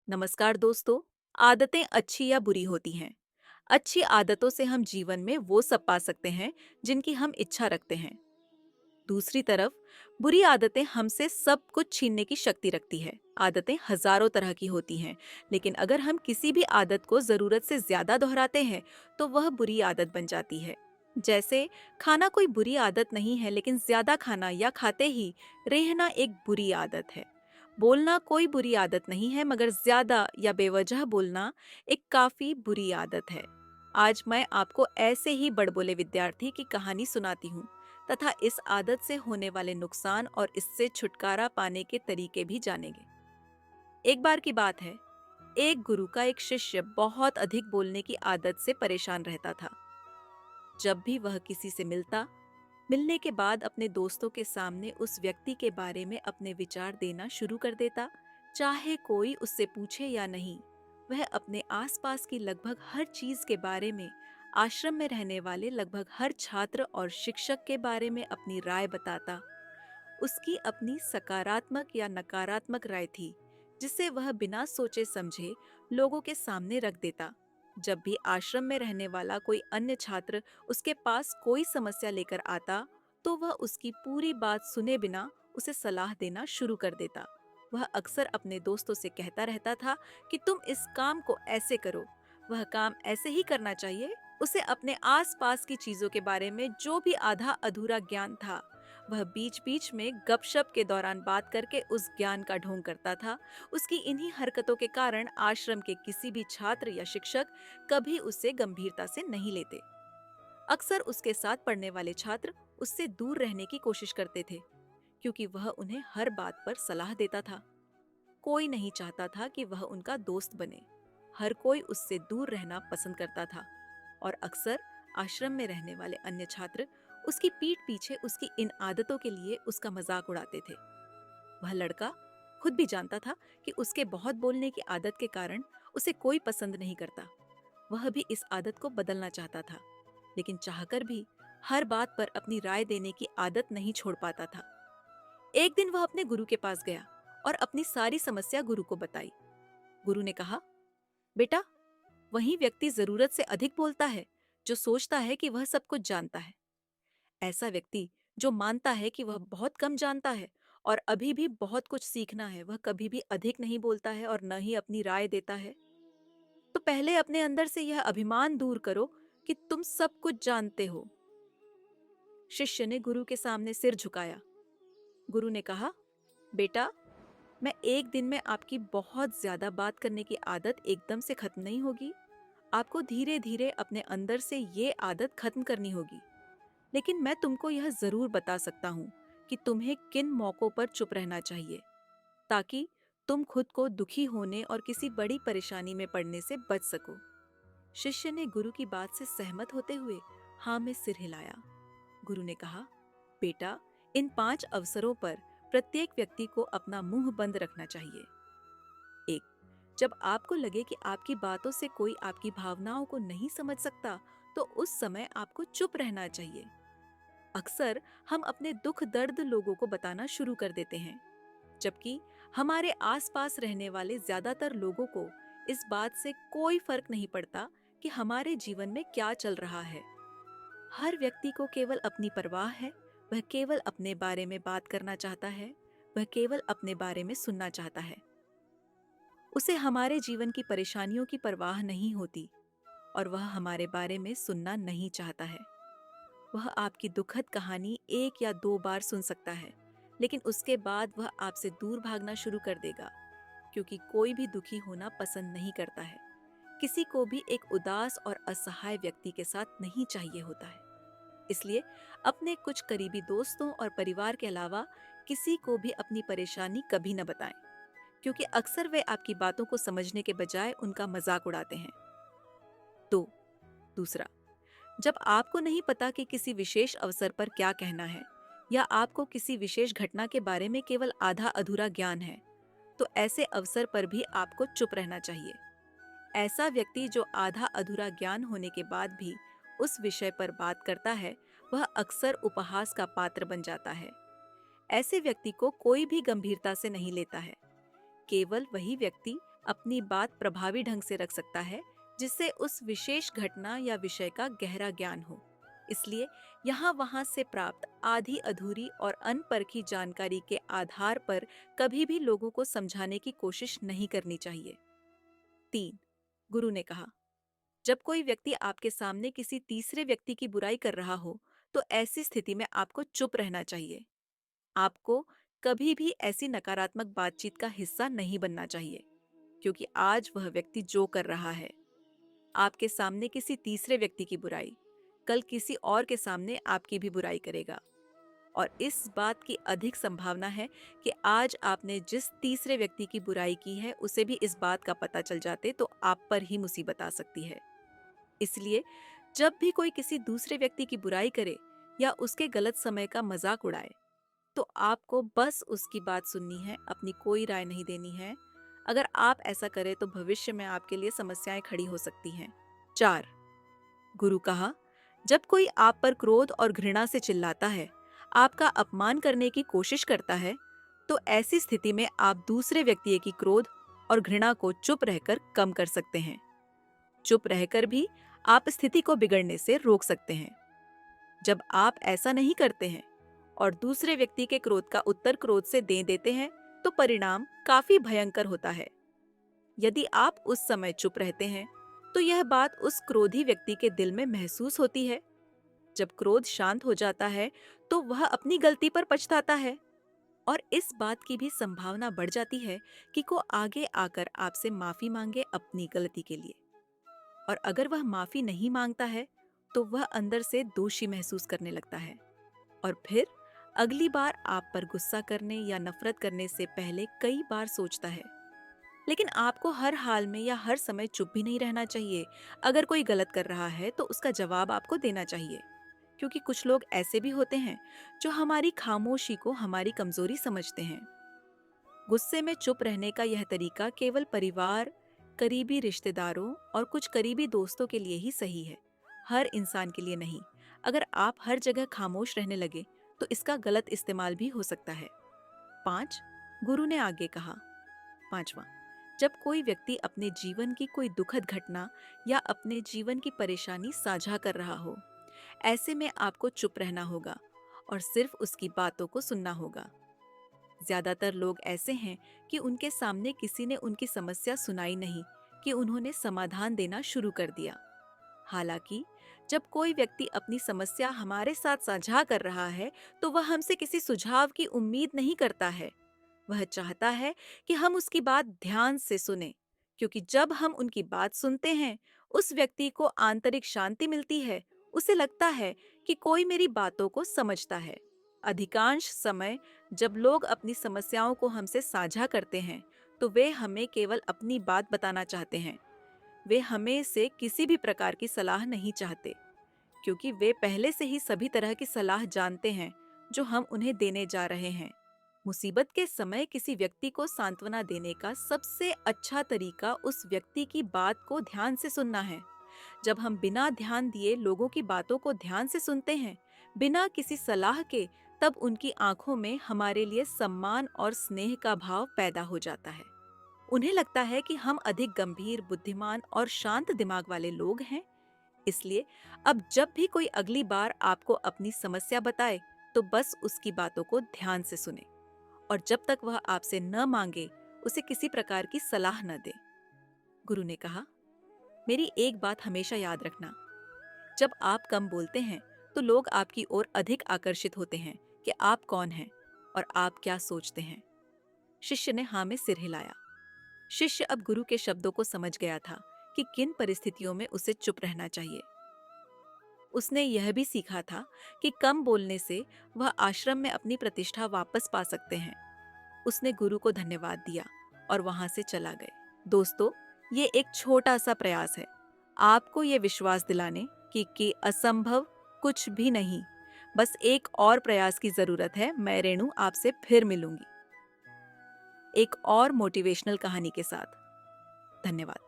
नमस्कार दोस्तों। आदतें अच्छी या बुरी होती हैं। अच्छी आदतों से हम जीवन में वो सब पा सकते हैं जिनकी हम इच्छा रखते हैं। दूसरी तरफ बुरी आदतें हमसे सब कुछ छीनने की शक्ति रखती है। आदतें हजारों तरह की होती हैं, लेकिन अगर हम किसी भी आदत को जरूरत से ज्यादा दोहराते हैं तो वह बुरी आदत बन जाती है। जैसे खाना कोई बुरी आदत नहीं है, लेकिन ज्यादा खाना या खाते ही रहना एक बुरी आदत है। बोलना कोई बुरी आदत नहीं है, मगर ज्यादा या बेवजह बोलना एक काफी बुरी आदत है। आज मैं आपको ऐसे ही बड़बोले विद्यार्थी की कहानी सुनाती हूँ तथा इस आदत से होने वाले नुकसान और इससे छुटकारा पाने के तरीके भी जानेंगे। एक बार की बात है, एक गुरु का एक शिष्य बहुत अधिक बोलने की आदत से परेशान रहता था। जब भी वह किसी से मिलने के बाद अपने दोस्तों के सामने उस व्यक्ति के बारे में अपने विचार देना शुरू कर देता, चाहे कोई उससे पूछे या नहीं। वह अपने आसपास की लगभग हर चीज के बारे में, आश्रम में रहने वाले लगभग हर छात्र और शिक्षक के बारे में अपनी राय बताता। उसकी अपनी सकारात्मक या नकारात्मक राय थी, जिसे वह बिना सोचे समझे लोगों के सामने रख देता। जब भी आश्रम में रहने वाला कोई अन्य छात्र उसके पास कोई समस्या लेकर आता, तो वह उसकी पूरी बात सुने बिना उसे सलाह देना शुरू कर देता। वह अक्सर अपने दोस्तों से कहता रहता था कि तुम इस काम को ऐसे करो, वह काम ऐसे ही करना चाहिए। उसे अपने आसपास की चीजों के बारे में जो भी आधा अधूरा ज्ञान था, वह बीच बीच में गपशप के दौरान बात करके उस ज्ञान का ढोंग करता था। उसकी इन्हीं हरकतों के कारण आश्रम के किसी भी छात्र या शिक्षक कभी उसे गंभीरता से नहीं लेते। अक्सर उसके साथ पढ़ने वाले छात्र उससे दूर रहने की कोशिश करते थे, क्योंकि वह उन्हें हर बात पर सलाह देता था। कोई नहीं चाहता था कि वह उनका दोस्त बने। हर कोई उससे दूर रहना पसंद करता था, और अक्सर आश्रम में रहने वाले अन्य छात्र उसकी पीठ पीछे उसकी इन आदतों के लिए उसका मजाक उड़ाते थे। वह लड़का खुद भी जानता था कि उसके बहुत बोलने की आदत के कारण उसे कोई पसंद नहीं करता। वह भी इस आदत को बदलना चाहता था, लेकिन चाहकर भी हर बात पर अपनी राय देने की आदत नहीं छोड़ पाता था। एक दिन वह अपने गुरु के पास गया और अपनी सारी समस्या गुरु को बताई। गुरु ने कहा, बेटा, वही व्यक्ति जरूरत से अधिक बोलता है जो सोचता है कि वह सब कुछ जानता है। ऐसा व्यक्ति जो मानता है कि वह बहुत कम जानता है और अभी भी बहुत कुछ सीखना है, वह कभी भी अधिक नहीं बोलता है और न ही अपनी राय देता है। तो पहले अपने अंदर से यह अभिमान दूर करो कि तुम सब कुछ जानते हो। शिष्य ने गुरु के सामने सिर झुकाया। गुरु ने कहा, बेटा, मैं एक दिन में आपकी बहुत ज्यादा बात करने की आदत एकदम से खत्म नहीं होगी। आपको धीरे धीरे अपने अंदर से ये आदत खत्म करनी होगी। लेकिन मैं तुमको यह जरूर बता सकता हूँ कि तुम्हें किन मौकों पर चुप रहना चाहिए, ताकि तुम खुद को दुखी होने और किसी बड़ी परेशानी में पड़ने से बच सको। शिष्य ने गुरु की बात से सहमत होते हुए हाँ में सिर हिलाया। गुरु ने कहा, बेटा, इन 5 अवसरों पर प्रत्येक व्यक्ति को अपना मुंह बंद रखना चाहिए। 1, जब आपको लगे कि आपकी बातों से कोई आपकी भावनाओं को नहीं समझ सकता, तो उस समय आपको चुप रहना चाहिए। अक्सर हम अपने दुख दर्द लोगों को बताना शुरू कर देते हैं, जबकि हमारे आसपास रहने वाले ज्यादातर लोगों को इस बात से कोई फर्क नहीं पड़ता कि हमारे जीवन में क्या चल रहा है। हर व्यक्ति को केवल अपनी परवाह है। वह केवल अपने बारे में बात करना चाहता है। वह केवल अपने बारे में सुनना चाहता है। उसे हमारे जीवन की परेशानियों की परवाह नहीं होती, और वह हमारे बारे में सुनना नहीं चाहता है। वह आपकी दुखद कहानी 1 या 2 बार सुन सकता है, लेकिन उसके बाद वह आपसे दूर भागना शुरू कर देगा, क्योंकि कोई भी दुखी होना पसंद नहीं करता है। किसी को भी एक उदास और असहाय व्यक्ति के साथ नहीं चाहिए होता है। इसलिए अपने कुछ करीबी दोस्तों और परिवार के अलावा किसी को भी अपनी परेशानी कभी न बताएं, क्योंकि अक्सर वे आपकी बातों को समझने के बजाय उनका मजाक उड़ाते हैं। तो दूसरा, जब आपको नहीं पता कि किसी विशेष अवसर पर क्या कहना है, या आपको किसी विशेष घटना के बारे में केवल आधा अधूरा ज्ञान है, तो ऐसे अवसर पर भी आपको चुप रहना चाहिए। ऐसा व्यक्ति जो आधा अधूरा ज्ञान होने के बाद भी उस विषय पर बात करता है, वह अक्सर उपहास का पात्र बन जाता है। ऐसे व्यक्ति को कोई भी गंभीरता से नहीं लेता है। केवल वही व्यक्ति अपनी बात प्रभावी ढंग से रख सकता है, जिससे उस विशेष घटना या विषय का गहरा ज्ञान हो। इसलिए यहाँ वहाँ से प्राप्त आधी अधूरी और अनपरखी जानकारी के आधार पर कभी भी लोगों को समझाने की कोशिश नहीं करनी चाहिए। 3, गुरु ने कहा, जब कोई व्यक्ति आपके सामने किसी तीसरे व्यक्ति की बुराई कर रहा हो, तो ऐसी स्थिति में आपको चुप रहना चाहिए। आपको कभी भी ऐसी नकारात्मक बातचीत का हिस्सा नहीं बनना चाहिए, क्योंकि आज वह व्यक्ति जो कर रहा है, आपके सामने किसी तीसरे व्यक्ति की बुराई, कल किसी और के सामने आपकी भी बुराई करेगा। और इस बात की अधिक संभावना है कि आज आपने जिस तीसरे व्यक्ति की बुराई की है, उसे भी इस बात का पता चल जाते तो आप पर ही मुसीबत आ सकती है। इसलिए जब भी कोई किसी दूसरे व्यक्ति की बुराई करे या उसके गलत समय का मजाक उड़ाए, तो आपको बस उसकी बात सुननी है, अपनी कोई राय नहीं देनी है। अगर आप ऐसा करें तो भविष्य में आपके लिए समस्याएं खड़ी हो सकती हैं। 4, गुरु कहा, जब कोई आप पर क्रोध और घृणा से चिल्लाता है, आपका अपमान करने की कोशिश करता है, तो ऐसी स्थिति में आप दूसरे व्यक्ति की क्रोध और घृणा को चुप रहकर कम कर सकते हैं। चुप रहकर भी आप स्थिति को बिगड़ने से रोक सकते हैं। जब आप ऐसा नहीं करते हैं और दूसरे व्यक्ति के क्रोध का उत्तर क्रोध से दे देते हैं, तो परिणाम काफी भयंकर होता है। यदि आप उस समय चुप रहते हैं, तो यह बात उस क्रोधी व्यक्ति के दिल में महसूस होती है। जब क्रोध शांत हो जाता है, तो वह अपनी गलती पर पछताता है और इस बात की भी संभावना बढ़ जाती है कि को आगे आकर आपसे माफी मांगे अपनी गलती के लिए। और अगर वह माफी नहीं मांगता है, तो वह अंदर से दोषी महसूस करने लगता है और फिर अगली बार आप पर गुस्सा करने या नफरत करने से पहले कई बार सोचता है। लेकिन आपको हर हाल में या हर समय चुप भी नहीं रहना चाहिए। अगर कोई गलत कर रहा है तो उसका जवाब आपको देना चाहिए, क्योंकि कुछ लोग ऐसे भी होते हैं जो हमारी खामोशी को हमारी कमजोरी समझते हैं। गुस्से में चुप रहने का यह तरीका केवल परिवार, करीबी रिश्तेदारों और कुछ करीबी दोस्तों के लिए ही सही है, हर इंसान के लिए नहीं। अगर आप हर जगह खामोश रहने लगे तो इसका गलत इस्तेमाल भी हो सकता है। 5, गुरु ने आगे कहा, 5वां, जब कोई व्यक्ति अपने जीवन की कोई दुखद घटना या अपने जीवन की परेशानी साझा कर रहा हो, ऐसे में आपको चुप रहना होगा और सिर्फ उसकी बातों को सुनना होगा। ज्यादातर लोग ऐसे हैं कि उनके सामने किसी ने उनकी समस्या सुनाई नहीं कि उन्होंने समाधान देना शुरू कर दिया। हालांकि जब कोई व्यक्ति अपनी समस्या हमारे साथ साझा कर रहा है, तो वह हमसे किसी सुझाव की उम्मीद नहीं करता है। वह चाहता है कि हम उसकी बात ध्यान से सुनें, क्योंकि जब हम उनकी बात सुनते हैं, उस व्यक्ति को आंतरिक शांति मिलती है। उसे लगता है कि कोई मेरी बातों को समझता है। अधिकांश समय जब लोग अपनी समस्याओं को हमसे साझा करते हैं, तो वे हमें केवल अपनी बात बताना चाहते हैं। वे हमें से किसी भी प्रकार की सलाह नहीं चाहते, क्योंकि वे पहले से ही सभी तरह की सलाह जानते हैं जो हम उन्हें देने जा रहे हैं। मुसीबत के समय किसी व्यक्ति को सांत्वना देने का सबसे अच्छा तरीका उस व्यक्ति की बात को ध्यान से सुनना है। जब हम बिना ध्यान दिए लोगों की बातों को ध्यान से सुनते हैं, बिना किसी सलाह के, तब उनकी आंखों में हमारे लिए सम्मान और स्नेह का भाव पैदा हो जाता है। उन्हें लगता है कि हम अधिक गंभीर, बुद्धिमान और शांत दिमाग वाले लोग हैं। इसलिए अब जब भी कोई अगली बार आपको अपनी समस्या बताए, तो बस उसकी बातों को ध्यान से सुने और जब तक वह आपसे न मांगे, उसे किसी प्रकार की सलाह न दे। गुरु ने कहा, मेरी एक बात हमेशा याद रखना, जब आप कम बोलते हैं तो लोग आपकी ओर अधिक आकर्षित होते हैं कि आप कौन हैं और आप क्या सोचते हैं। शिष्य ने हाँ में सिर हिलाया। शिष्य अब गुरु के शब्दों को समझ गया था कि किन परिस्थितियों में उसे चुप रहना चाहिए। उसने यह भी सीखा था कि कम बोलने से वह आश्रम में अपनी प्रतिष्ठा वापस पा सकते हैं। उसने गुरु को धन्यवाद दिया और वहां से चला गए। दोस्तों, ये एक छोटा सा प्रयास है, आपको ये विश्वास दिलाने कि असंभव कुछ भी नहीं। बस एक और प्रयास की जरूरत है। मैं रेणु आपसे फिर मिलूंगी एक और मोटिवेशनल कहानी के साथ। धन्यवाद।